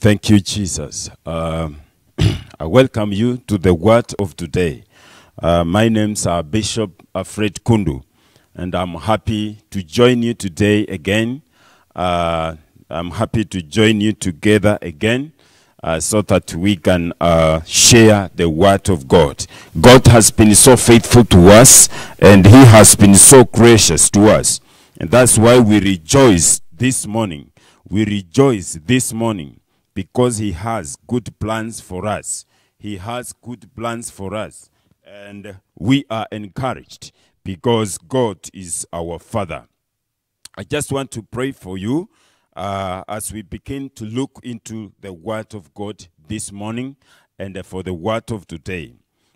Thank you, Jesus. I welcome you to the word of today. My name's Bishop Fred Kundu, and I'm happy to join you today again. I'm happy to join you together again so that we can share the word of God. God has been so faithful to us, and he has been so gracious to us. And that's why we rejoice this morning. We rejoice this morning because he has good plans for us. He has good plans for us. And we are encouraged because God is our Father. I just want to pray for you as we begin to look into the word of God this morning and for the word of today.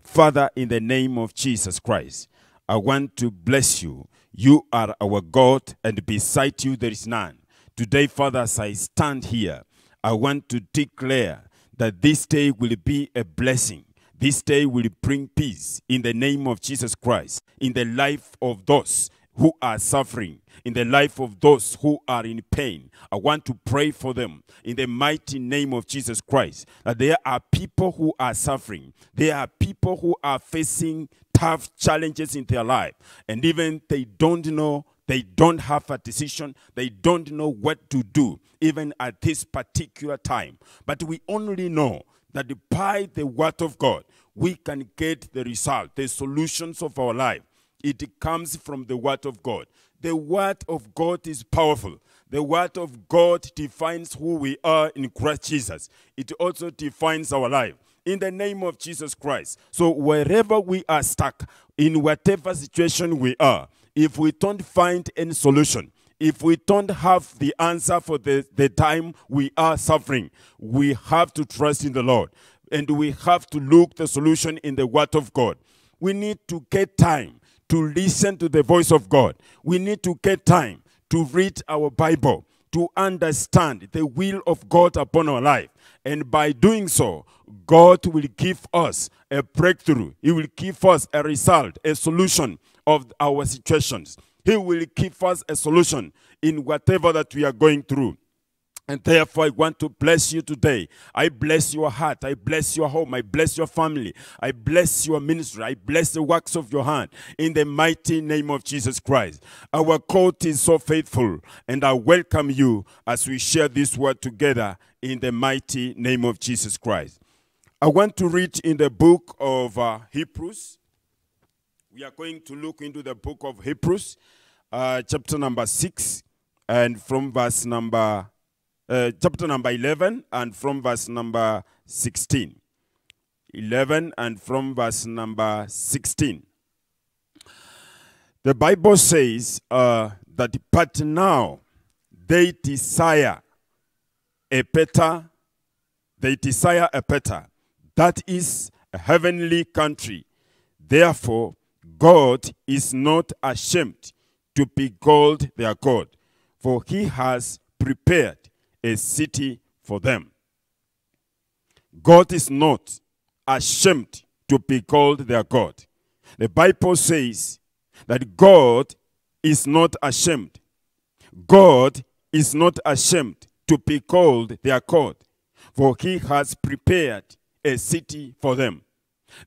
Father, in the name of Jesus Christ, I want to bless you. You are our God, and beside you there is none. Today, Father, as I stand here, I want to declare that this day will be a blessing. This day will bring peace in the name of Jesus Christ, in the life of those who are suffering, in the life of those who are in pain. I want to pray for them in the mighty name of Jesus Christ, that there are people who are suffering. There are people who are facing tough challenges in their life, and even they don't know, they don't have a decision, they don't know what to do, even at this particular time. But we only know that by the word of God, we can get the result, the solutions of our life. It comes from the word of God. The word of God is powerful. The word of God defines who we are in Christ Jesus. It also defines our life in the name of Jesus Christ. So wherever we are stuck, in whatever situation we are, if we don't find any solution, if we don't have the answer for the time we are suffering, we have to trust in the Lord. And we have to look the solution in the word of God. We need to get time to listen to the voice of God. We need to get time to read our Bible, to understand the will of God upon our life. And by doing so, God will give us a breakthrough. He will give us a result, a solution of our situations. He will give us a solution in whatever that we are going through. And therefore, I want to bless you today. I bless your heart. I bless your home. I bless your family. I bless your ministry. I bless the works of your hand in the mighty name of Jesus Christ. Our God is so faithful, and I welcome you as we share this word together in the mighty name of Jesus Christ. I want to read in the book of Hebrews. We are going to look into the book of Hebrews, chapter number 6, and from verse number chapter number 11 and from verse number 16. 11 and from verse number 16. The Bible says that, but now they desire a better, that is a heavenly country. Therefore, God is not ashamed to be called their God, for he has prepared a city for them. God is not ashamed to be called their God. The Bible says that God is not ashamed. God is not ashamed to be called their God, for he has prepared a city for them.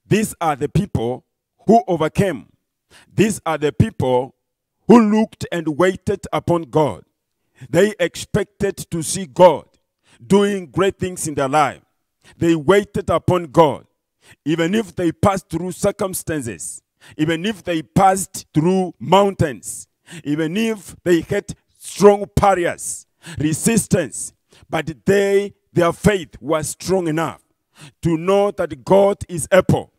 These are the people who overcame. These are the people who looked and waited upon God. They expected to see God doing great things in their life. They waited upon God. Even if they passed through circumstances, even if they passed through mountains, even if they had strong barriers, resistance, but their faith was strong enough to know that God is able.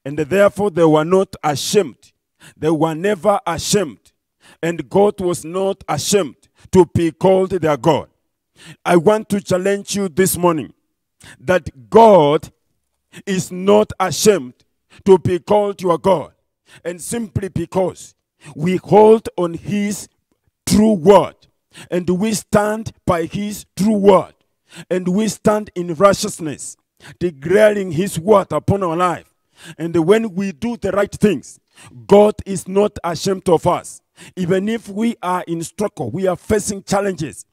And therefore they were not ashamed. They were never ashamed. And God was not ashamed to be called their God. I want to challenge you this morning that God is not ashamed to be called your God. And simply because we hold on his true word, and we stand by his true word, and we stand in righteousness, declaring his word upon our life. And when we do the right things, God is not ashamed of us. Even if we are in struggle, we are facing challenges,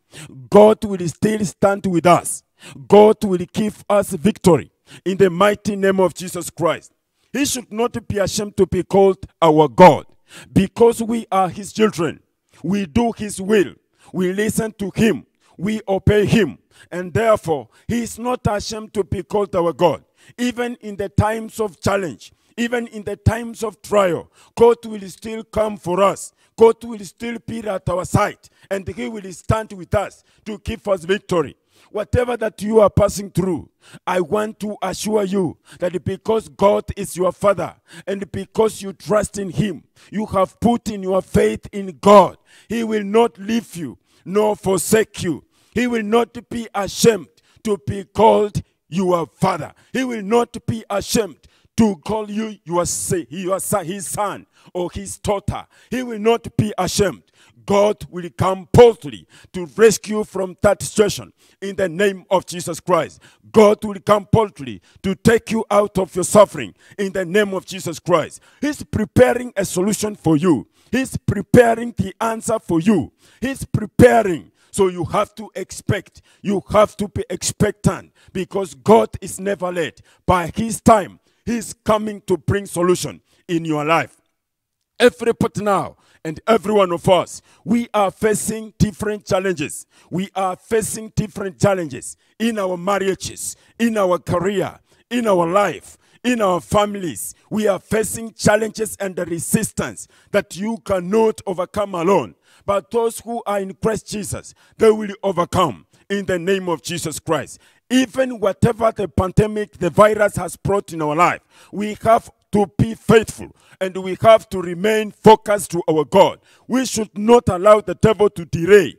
God will still stand with us. God will give us victory in the mighty name of Jesus Christ. He should not be ashamed to be called our God, because we are his children. We do his will. We listen to him. We obey him. And therefore, he is not ashamed to be called our God. Even in the times of challenge, even in the times of trial, God will still come for us. God will still be at our side, and he will stand with us to give us victory. Whatever that you are passing through, I want to assure you that because God is your Father, and because you trust in him, you have put in your faith in God, he will not leave you nor forsake you. He will not be ashamed to be called your Father. He will not be ashamed to call you his son or his daughter. He will not be ashamed. God will come boldly to rescue you from that situation in the name of Jesus Christ. God will come boldly to take you out of your suffering in the name of Jesus Christ. He's preparing a solution for you. He's preparing the answer for you. He's preparing. So you have to expect. You have to be expectant, because God is never late. By his time, he's coming to bring solution in your life. Everybody now and every one of us, we are facing different challenges. We are facing different challenges in our marriages, in our career, in our life, in our families. We are facing challenges and resistance that you cannot overcome alone. But those who are in Christ Jesus, they will overcome in the name of Jesus Christ. Even whatever the pandemic, the virus has brought in our life, we have to be faithful, and we have to remain focused to our God. We should not allow the devil to delay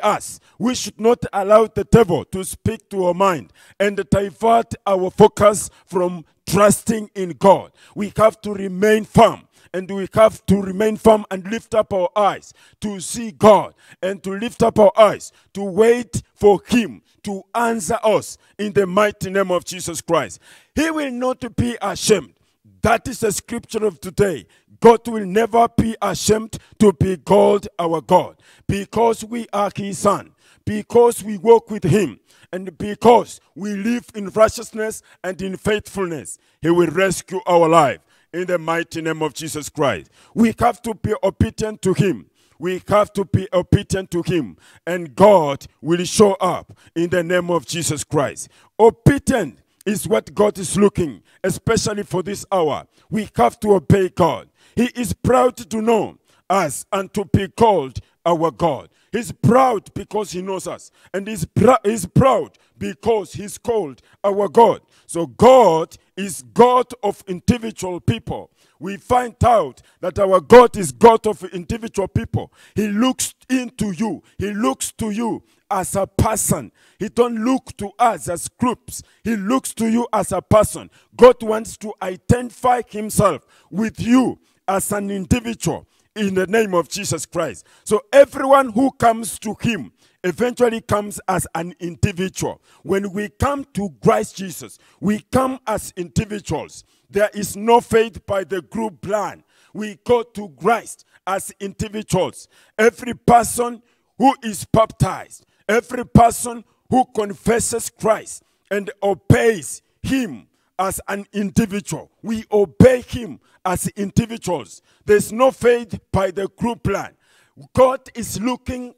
us. We should not allow the devil to speak to our mind and divert our focus from trusting in God. We have to remain firm. And we have to remain firm and lift up our eyes to see God, and to lift up our eyes to wait for him to answer us in the mighty name of Jesus Christ. He will not be ashamed. That is the scripture of today. God will never be ashamed to be called our God, because we are his son, because we walk with him, and because we live in righteousness and in faithfulness. He will rescue our life in the mighty name of Jesus Christ. We have to be obedient to him. We have to be obedient to him, and God will show up in the name of Jesus Christ. Obedient is what God is looking, especially for this hour. We have to obey God. He is proud to know us and to be called our God. He's proud because he knows us, and he's proud because he's called our God. So God is God of individual people. We find out that our God is God of individual people. He looks into you. He looks to you as a person. He don't look to us as groups. He looks to you as a person. God wants to identify himself with you as an individual in the name of Jesus Christ. So everyone who comes to him eventually comes as an individual. When we come to Christ Jesus, we come as individuals. There is no faith by the group plan. We go to Christ as individuals. Every person who is baptized, every person who confesses Christ and obeys him as an individual, we obey him as individuals. There's no faith by the group plan. God is looking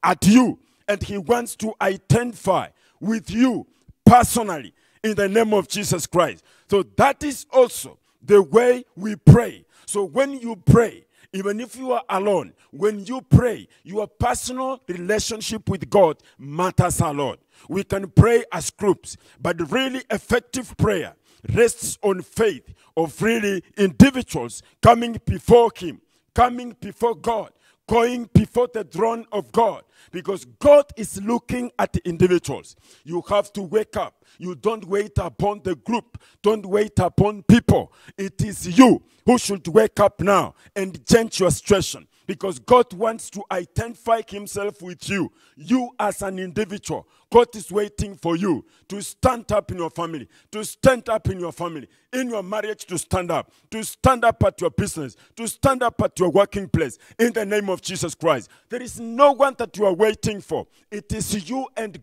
at you, and he wants to identify with you personally in the name of Jesus Christ. So that is also the way we pray. So when you pray, even if you are alone, when you pray, your personal relationship with God matters a lot. We can pray as groups, but really effective prayer rests on faith of really individuals coming before him, coming before God, going before the throne of God, because God is looking at the individuals. You have to wake up. You don't wait upon the group. Don't wait upon people. It is you who should wake up now and change your situation, because God wants to identify himself with you. You as an individual. God is waiting for you to stand up in your family, to stand up in your family, in your marriage, to stand up at your business, to stand up at your working place, in the name of Jesus Christ. There is no one that you are waiting for. It is you and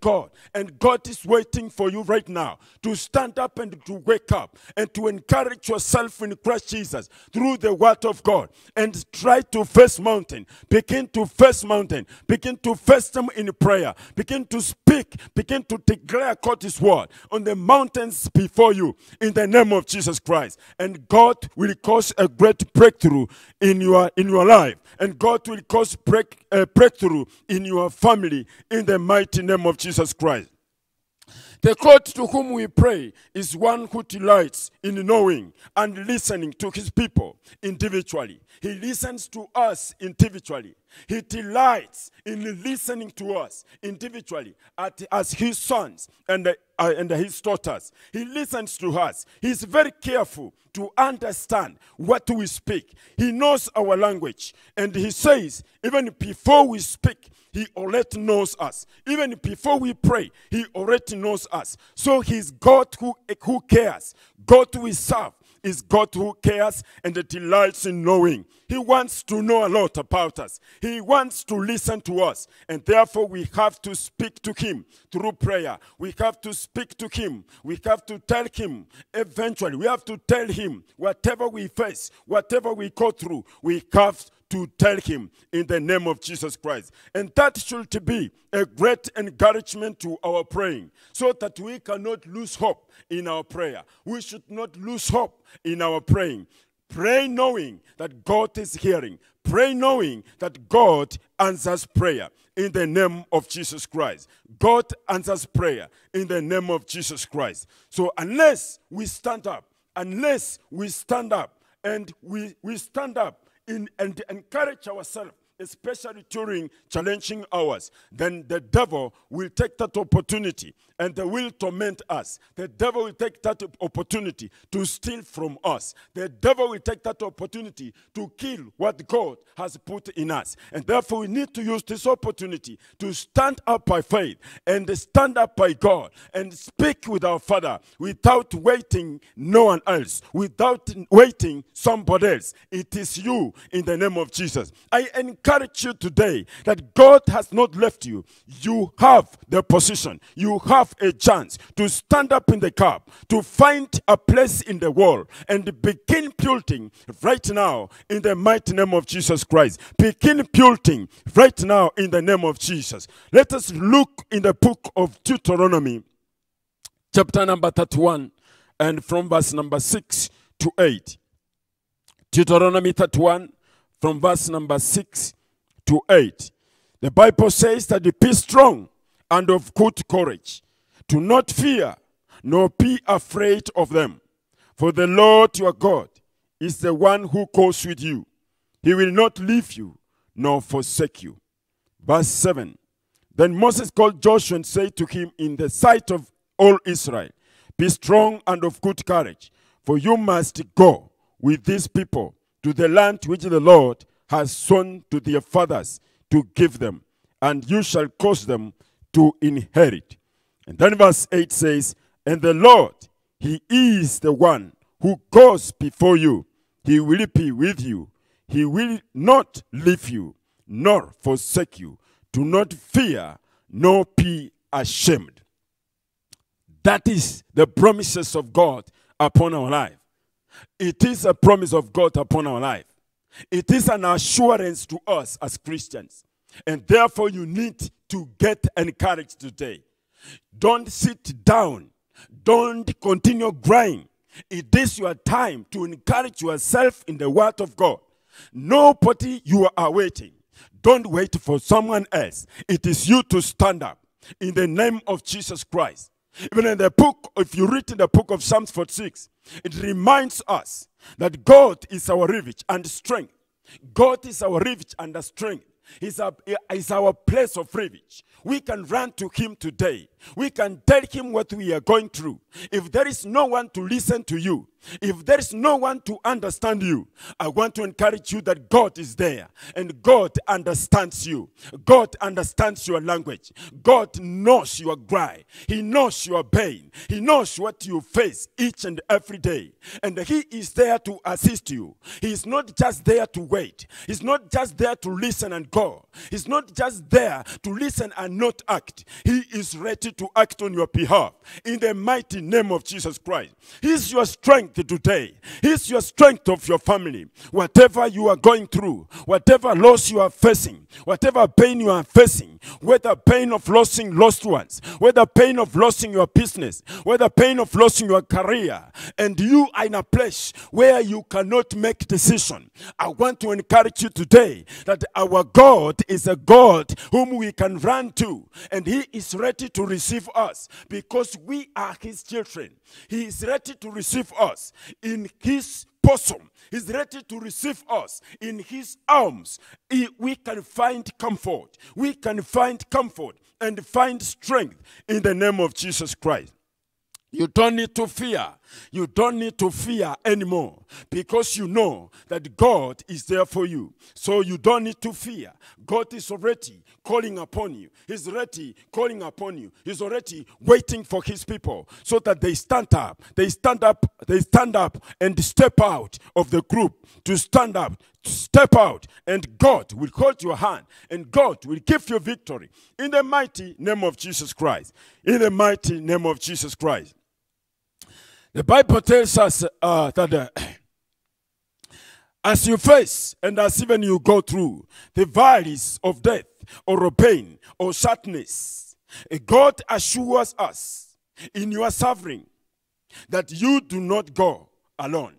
God is waiting for you right now to stand up and to wake up and to encourage yourself in Christ Jesus through the word of God and try to face mountain. Begin to face mountain. Begin to face them in prayer. Begin to speak. Begin to declare God's word on the mountains before you in the name of Jesus Christ. And God will cause a great breakthrough in your life. And God will cause breakthrough in your family in the mighty name of Jesus Christ. The God to whom we pray is one who delights in knowing and listening to his people individually. He listens to us individually. He delights in listening to us individually as his sons and his daughters. He listens to us. He's very careful to understand what we speak. He knows our language. And he says, even before we speak, he already knows us. Even before we pray, he already knows us. So he's God who cares. God we serve is God who cares and delights in knowing. He wants to know a lot about us. He wants to listen to us. And therefore we have to speak to him through prayer. We have to speak to him. We have to tell him eventually. We have to tell him whatever we face, whatever we go through, we have to tell him in the name of Jesus Christ. And that should be a great encouragement to our praying, so that we cannot lose hope in our prayer. We should not lose hope in our praying. Pray knowing that God is hearing. Pray knowing that God answers prayer in the name of Jesus Christ. God answers prayer in the name of Jesus Christ. So unless we stand up and we stand up and encourage ourselves, especially during challenging hours, then the devil will take that opportunity and they will torment us. The devil will take that opportunity to steal from us. The devil will take that opportunity to kill what God has put in us. And therefore we need to use this opportunity to stand up by faith and stand up by God and speak with our Father without waiting no one else, without waiting somebody else. It is you in the name of Jesus. I encourage you today that God has not left you. You have the position. You have a chance to stand up in the cup, to find a place in the world and begin building right now in the mighty name of Jesus Christ. Begin building right now in the name of Jesus. Let us look in the book of Deuteronomy, chapter number 31, and from verse number 6 to 8. Deuteronomy 31, from verse number 6 to 8. The Bible says that be strong and of good courage. Do not fear, nor be afraid of them. For the Lord your God is the one who goes with you. He will not leave you, nor forsake you. Verse 7. Then Moses called Joshua and said to him in the sight of all Israel, be strong and of good courage, for you must go with these people to the land which the Lord has sworn to their fathers to give them, and you shall cause them to inherit. And then verse 8 says, and the Lord, he is the one who goes before you. He will be with you. He will not leave you, nor forsake you. Do not fear, nor be ashamed. That is the promises of God upon our life. It is a promise of God upon our life. It is an assurance to us as Christians. And therefore you need to get encouraged today. Don't sit down. Don't continue crying. It is your time to encourage yourself in the word of God. Nobody you are waiting. Don't wait for someone else. It is you to stand up in the name of Jesus Christ. Even in the book, if you read in the book of Psalms 46, it reminds us that God is our refuge and strength. God is our refuge and strength. He's our place of refuge. We can run to him today. We can tell him what we are going through. If there is no one to listen to you, if there is no one to understand you, I want to encourage you that God is there and God understands you. God understands your language. God knows your cry. He knows your pain. He knows what you face each and every day. And he is there to assist you. He is not just there to wait. He's not just there to listen and go. He's not just there to listen and not act. He is ready to act on your behalf in the mighty name of Jesus Christ. He is your strength today. He's your strength of your family. Whatever you are going through, whatever loss you are facing, whatever pain you are facing, whether pain of losing lost ones, whether pain of losing your business, whether pain of losing your career, and you are in a place where you cannot make decision, I want to encourage you today that our God is a God whom we can run to, and he is ready to receive us because we are his children. He is ready to receive us in his bosom. He's ready to receive us in his arms. We can find comfort. We can find comfort and find strength in the name of Jesus Christ. You don't need to fear. You don't need to fear anymore because you know that God is there for you. So you don't need to fear. God is already calling upon you. He's already calling upon you. He's already waiting for his people so that they stand up. They stand up. They stand up and step out of the group to stand up. Step out, and God will hold your hand, and God will give you victory in the mighty name of Jesus Christ. In the mighty name of Jesus Christ. The Bible tells us that as you face and as even you go through the valleys of death or pain or sadness, God assures us in your suffering that you do not go alone.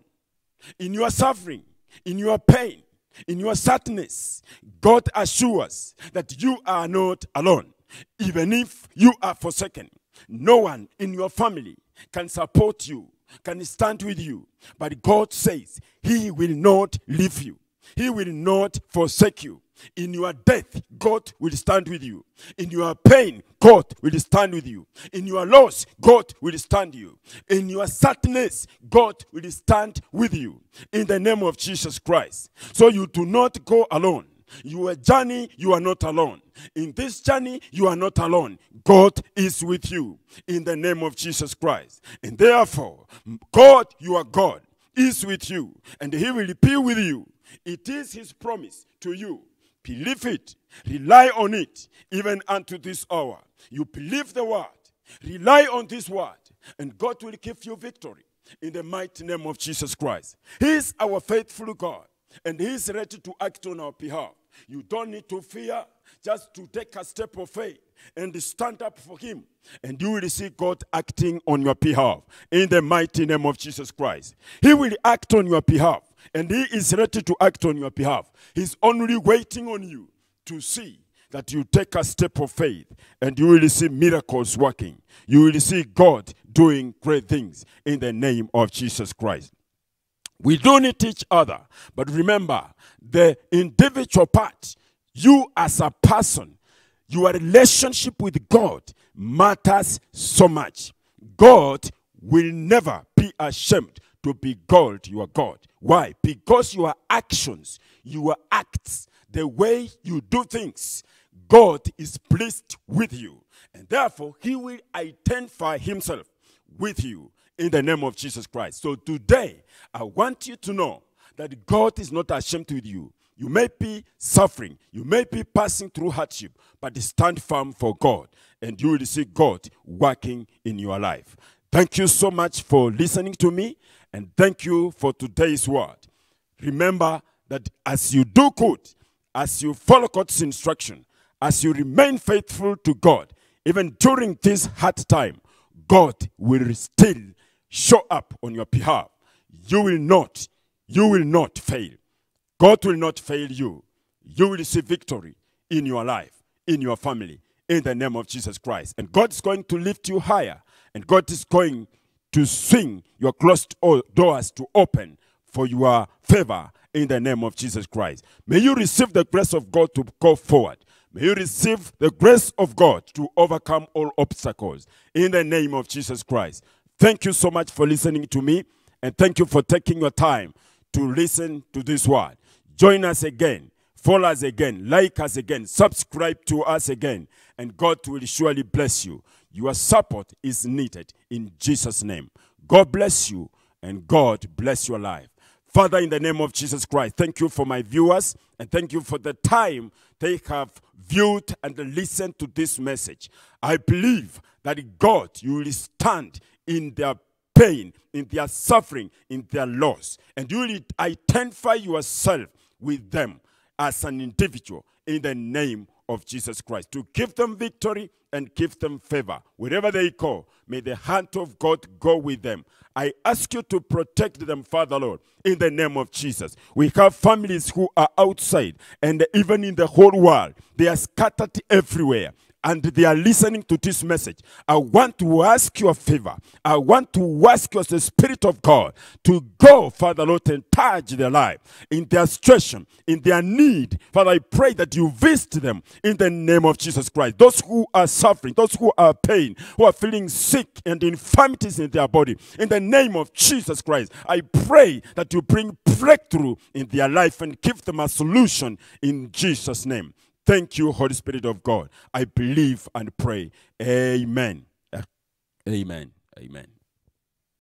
In your suffering, in your pain, in your sadness, God assures that you are not alone. Even if you are forsaken, no one in your family can support you, can stand with you. But God says he will not leave you. He will not forsake you. In your death, God will stand with you. In your pain, God will stand with you. In your loss, God will stand you. In your sadness, God will stand with you. In the name of Jesus Christ. So you do not go alone. Your journey, you are not alone. In this journey, you are not alone. God is with you in the name of Jesus Christ. And therefore, God, your God, is with you, and he will be with you. It is his promise to you. Believe it. Rely on it, even unto this hour. You believe the word. Rely on this word, and God will give you victory in the mighty name of Jesus Christ. He is our faithful God, and he is ready to act on our behalf. You don't need to fear, just to take a step of faith and stand up for him. And you will see God acting on your behalf in the mighty name of Jesus Christ. He will act on your behalf, and he is ready to act on your behalf. He's only waiting on you to see that you take a step of faith, and you will see miracles working. You will see God doing great things in the name of Jesus Christ. We do need each other, but remember, the individual part, you as a person, your relationship with God matters so much. God will never be ashamed to be called your God. Why? Because your actions, your acts, the way you do things, God is pleased with you. And therefore, he will identify himself with you in the name of Jesus Christ. So today, I want you to know that God is not ashamed with you. You may be suffering. You may be passing through hardship, but stand firm for God, and you will see God working in your life. Thank you so much for listening to me, and thank you for today's word. Remember that as you do good, as you follow God's instruction, as you remain faithful to God, even during this hard time, God will still show up on your behalf. You will not fail. God will not fail you. You will see victory in your life, in your family, in the name of Jesus Christ. And God is going to lift you higher, and God is going to swing your closed doors to open for your favor in the name of Jesus Christ. May you receive the grace of God to go forward. May you receive the grace of God to overcome all obstacles in the name of Jesus Christ. Thank you so much for listening to me, and thank you for taking your time to listen to this word. Join us again, follow us again, like us again, subscribe to us again, and God will surely bless you. Your support is needed in Jesus' name. God bless you, and God bless your life. Father, in the name of Jesus Christ, thank you for my viewers, and thank you for the time they have viewed and listened to this message. I believe that God, you will stand in their pain, in their suffering, in their loss, and you will identify yourself with them as an individual in the name of Jesus Christ, to give them victory and give them favor. Wherever they go, may the hand of God go with them. I ask you to protect them, Father Lord, in the name of Jesus. We have families who are outside, and even in the whole world, they are scattered everywhere, and they are listening to this message. I want to ask you a favor. I want to ask you as the Spirit of God to go, Father Lord, and touch their life, in their situation, in their need. Father, I pray that you visit them in the name of Jesus Christ. Those who are suffering, those who are pain, who are feeling sick and infirmities in their body, in the name of Jesus Christ, I pray that you bring breakthrough in their life and give them a solution in Jesus' name. Thank you, Holy Spirit of God. I believe and pray. Amen. Amen. Amen.